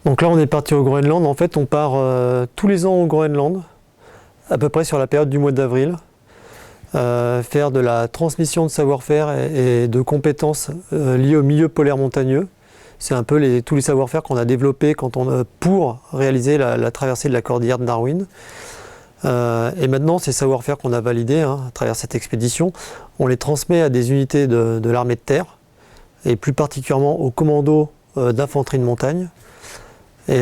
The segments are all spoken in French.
Donc là, on est parti au Groenland. En fait, on part tous les ans au Groenland, à peu près sur la période du mois d'avril, faire de la transmission de savoir-faire et de compétences liées au milieu polaire montagneux. C'est un peu tous les savoir-faire qu'on a développés pour réaliser la traversée de la cordillère de Darwin. Et maintenant, ces savoir-faire qu'on a validés à travers cette expédition, on les transmet à des unités de l'armée de terre, et plus particulièrement au commando d'infanterie de montagne. Et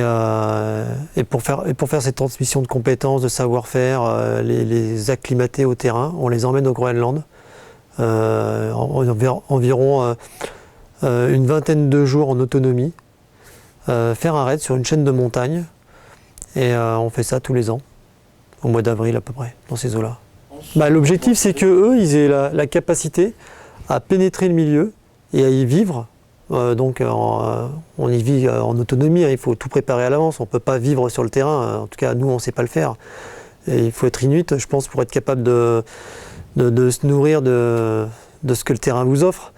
pour faire cette transmission de compétences, de savoir-faire, les acclimater au terrain, on les emmène au Groenland. Environ une vingtaine de jours en autonomie, faire un raid sur une chaîne de montagnes. Et on fait ça tous les ans, au mois d'avril à peu près, dans ces eaux-là. L'objectif, c'est qu'eux, ils aient la capacité à pénétrer le milieu et à y vivre. On y vit en autonomie, il faut tout préparer à l'avance, on ne peut pas vivre sur le terrain, en tout cas nous on ne sait pas le faire. Et il faut être inuit, je pense, pour être capable de se nourrir de ce que le terrain vous offre.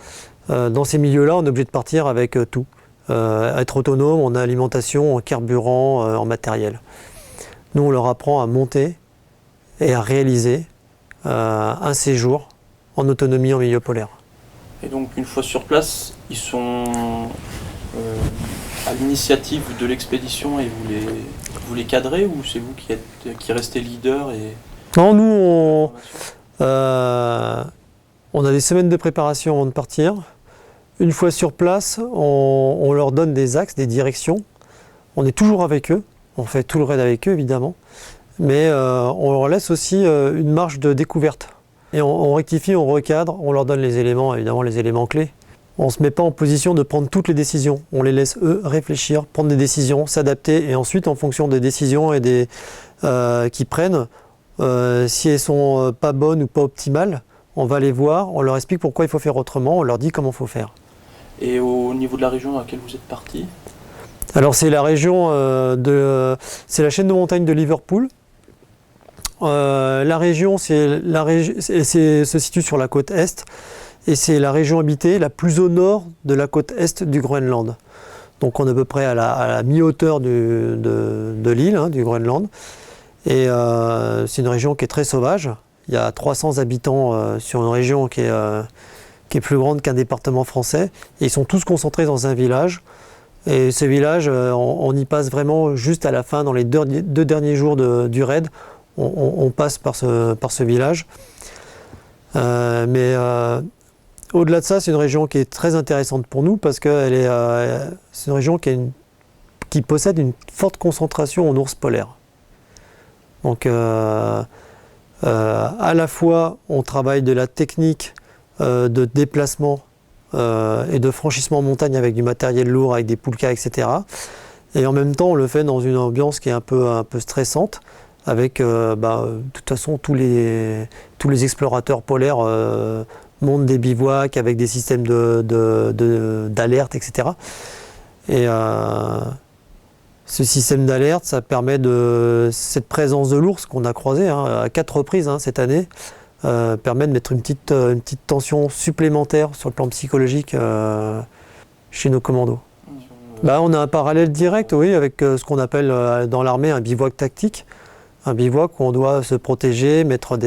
Dans ces milieux-là, on est obligé de partir avec tout. Être autonome en alimentation, en carburant, en matériel. Nous on leur apprend à monter et à réaliser un séjour en autonomie en milieu polaire. Et donc une fois sur place, ils sont à l'initiative de l'expédition et vous les cadrez, ou c'est vous qui restez leader Non, nous on a des semaines de préparation avant de partir. Une fois sur place, on leur donne des axes, des directions. On est toujours avec eux, on fait tout le raid avec eux évidemment, mais on leur laisse aussi une marge de découverte. Et on rectifie, on recadre, on leur donne les éléments, évidemment les éléments clés. On ne se met pas en position de prendre toutes les décisions. On les laisse eux réfléchir, prendre des décisions, s'adapter, et ensuite en fonction des décisions et qu'ils prennent, si elles sont pas bonnes ou pas optimales, on va les voir, on leur explique pourquoi il faut faire autrement, on leur dit comment il faut faire. Et au niveau de la région à laquelle vous êtes parti? Alors c'est la région c'est la chaîne de montagne de Liverpool. La région se situe sur la côte est, et c'est la région habitée la plus au nord de la côte est du Groenland. Donc on est à peu près à la mi-hauteur de l'île, du Groenland. Et c'est une région qui est très sauvage. Il y a 300 habitants sur une région qui est plus grande qu'un département français. Et ils sont tous concentrés dans un village. Et ce village, on y passe vraiment juste à la fin, dans les deux derniers jours du raid. On passe par ce village. Mais au-delà de ça, c'est une région qui est très intéressante pour nous parce que c'est une région qui possède une forte concentration en ours polaires. Donc à la fois, on travaille de la technique de déplacement et de franchissement en montagne avec du matériel lourd, avec des poulkas, etc. Et en même temps, on le fait dans une ambiance qui est un peu stressante, avec de toute façon tous les explorateurs polaires montent des bivouacs avec des systèmes d'alerte, etc. Et ce système d'alerte, ça permet cette présence de l'ours qu'on a croisé à 4 reprises cette année, permet de mettre une petite tension supplémentaire sur le plan psychologique chez nos commandos. On a un parallèle direct, oui, avec ce qu'on appelle dans l'armée un bivouac tactique. Un bivouac où on doit se protéger, mettre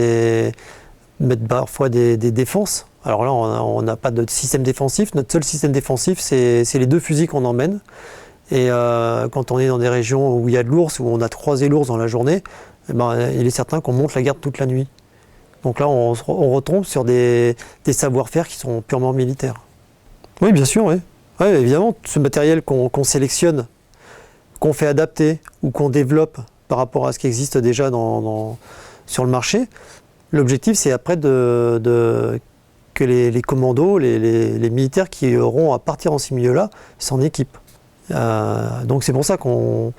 parfois des défenses. Alors là, on n'a pas de système défensif. Notre seul système défensif, c'est les 2 fusils qu'on emmène. Et quand on est dans des régions où il y a de l'ours, où on a croisé l'ours dans la journée, il est certain qu'on monte la garde toute la nuit. Donc là, on retombe sur des savoir-faire qui sont purement militaires. Oui, bien sûr, oui. Ouais, évidemment, ce matériel qu'on sélectionne, qu'on fait adapter ou qu'on développe par rapport à ce qui existe déjà sur le marché, l'objectif c'est après que les commandos, les militaires qui auront à partir dans ces milieux-là s'en équipent. Donc c'est pour ça qu'on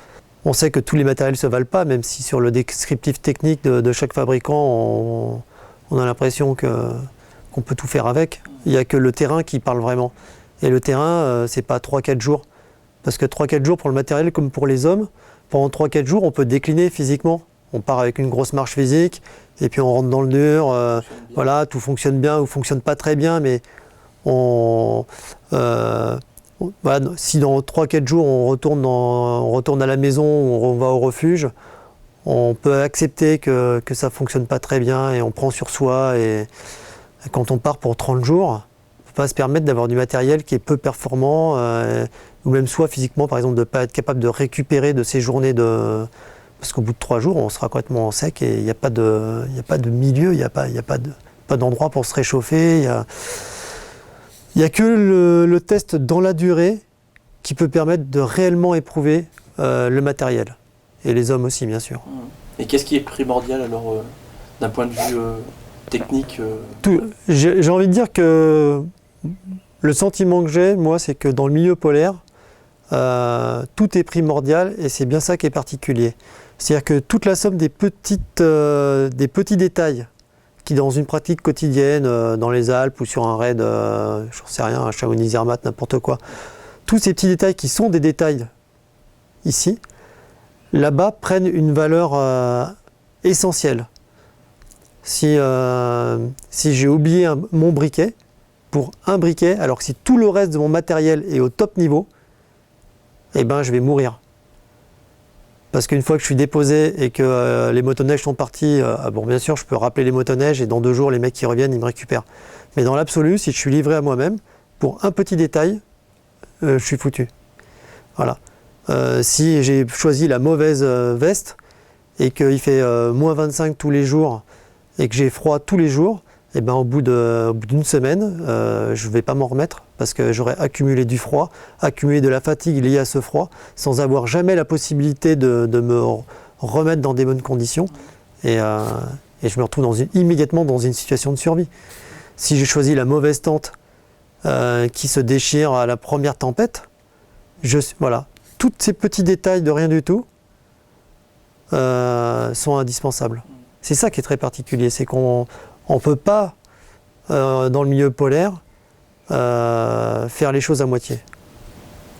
sait que tous les matériels ne se valent pas, même si sur le descriptif technique de chaque fabricant, on a l'impression qu'on peut tout faire avec. Il n'y a que le terrain qui parle vraiment. Et le terrain, c'est pas 3-4 jours. Parce que 3-4 jours pour le matériel comme pour les hommes, pendant 3-4 jours, on peut décliner physiquement. On part avec une grosse marche physique, et puis on rentre dans le dur, voilà, tout fonctionne bien ou fonctionne pas très bien, mais voilà, si dans 3-4 jours on retourne à la maison, on va au refuge, on peut accepter que ça ne fonctionne pas très bien et on prend sur soi. Et quand on part pour 30 jours, on ne peut pas se permettre d'avoir du matériel qui est peu performant, ou même soit physiquement, par exemple, de ne pas être capable de récupérer de ces journées parce qu'au bout de 3 jours, on sera complètement sec et il n'y a pas de milieu, il n'y a pas d'endroit pour se réchauffer. Il n'y a que le test dans la durée qui peut permettre de réellement éprouver le matériel. Et les hommes aussi, bien sûr. Et qu'est-ce qui est primordial alors, d'un point de vue technique J'ai envie de dire que le sentiment que j'ai, moi, c'est que dans le milieu polaire, tout est primordial et c'est bien ça qui est particulier. C'est-à-dire que toute la somme des petits détails qui, dans une pratique quotidienne, dans les Alpes ou sur un raid, j'en sais rien, un Chamonix-Zermatt, n'importe quoi, tous ces petits détails qui sont des détails ici, là-bas prennent une valeur essentielle. Si j'ai oublié mon briquet, pour un briquet, alors que si tout le reste de mon matériel est au top niveau, eh ben je vais mourir. Parce qu'une fois que je suis déposé et que les motoneiges sont partis, bon bien sûr je peux rappeler les motoneiges et dans 2 jours les mecs qui reviennent ils me récupèrent. Mais dans l'absolu, si je suis livré à moi-même, pour un petit détail, je suis foutu. Voilà. Si j'ai choisi la mauvaise veste et qu'il fait moins 25 tous les jours et que j'ai froid tous les jours, et ben au bout d'une semaine, je ne vais pas m'en remettre parce que j'aurai accumulé du froid, accumulé de la fatigue liée à ce froid, sans avoir jamais la possibilité de me remettre dans des bonnes conditions. Et je me retrouve immédiatement dans une situation de survie. Si j'ai choisi la mauvaise tente qui se déchire à la première tempête, voilà, tous ces petits détails de rien du tout sont indispensables. C'est ça qui est très particulier, c'est qu'on ne peut pas, dans le milieu polaire, faire les choses à moitié.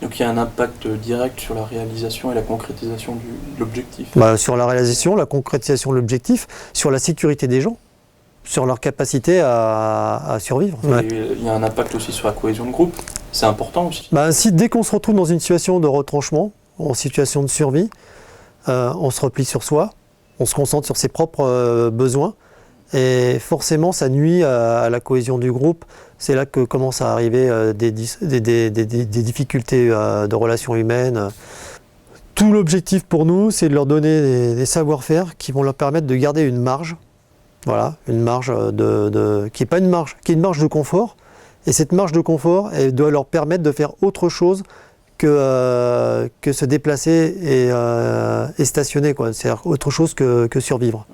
Donc il y a un impact direct sur la réalisation et la concrétisation de l'objectif. Sur la réalisation, la concrétisation de l'objectif, sur la sécurité des gens, sur leur capacité à survivre. Ouais. Il y a un impact aussi sur la cohésion de groupe, c'est important aussi. Dès qu'on se retrouve dans une situation de retranchement, en situation de survie, on se replie sur soi, on se concentre sur ses propres besoins, et forcément ça nuit à la cohésion du groupe. C'est là que commencent à arriver des difficultés de relations humaines. Tout l'objectif pour nous, c'est de leur donner des savoir-faire qui vont leur permettre de garder une marge. Voilà, une marge qui n'est pas une marge, qui est une marge de confort. Et cette marge de confort, elle doit leur permettre de faire autre chose que se déplacer et stationner, quoi. C'est-à-dire autre chose que survivre.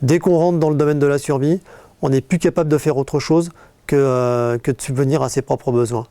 Dès qu'on rentre dans le domaine de la survie, on n'est plus capable de faire autre chose que de subvenir à ses propres besoins.